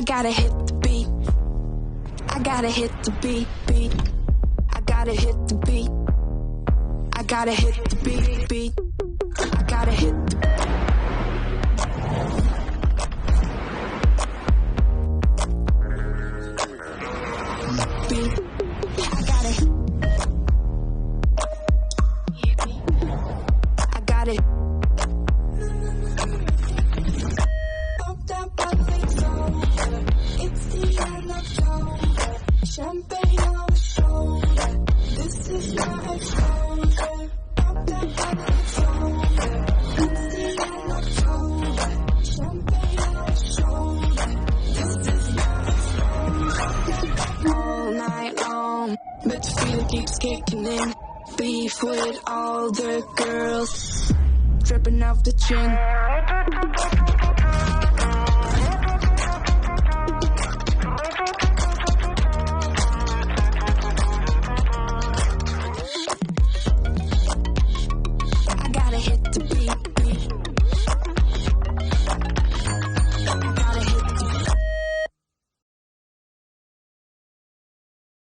gotta hit the beat. I gotta hit the beat, beat. I gotta hit the beat. I gotta hit the beat, beat. I gotta hit the beat. I gotta hit. I gotta. Pop that bubbly soda. It's the end of October. Champagne on the shoulder. This is my exposure. Pop that bubbly soda. It's the end of October. Champagne on the shoulder. This is my exposure. All night long, but the feeling keeps kicking in. Beef with all the girls, dripping off the chin. I gotta hit the beat.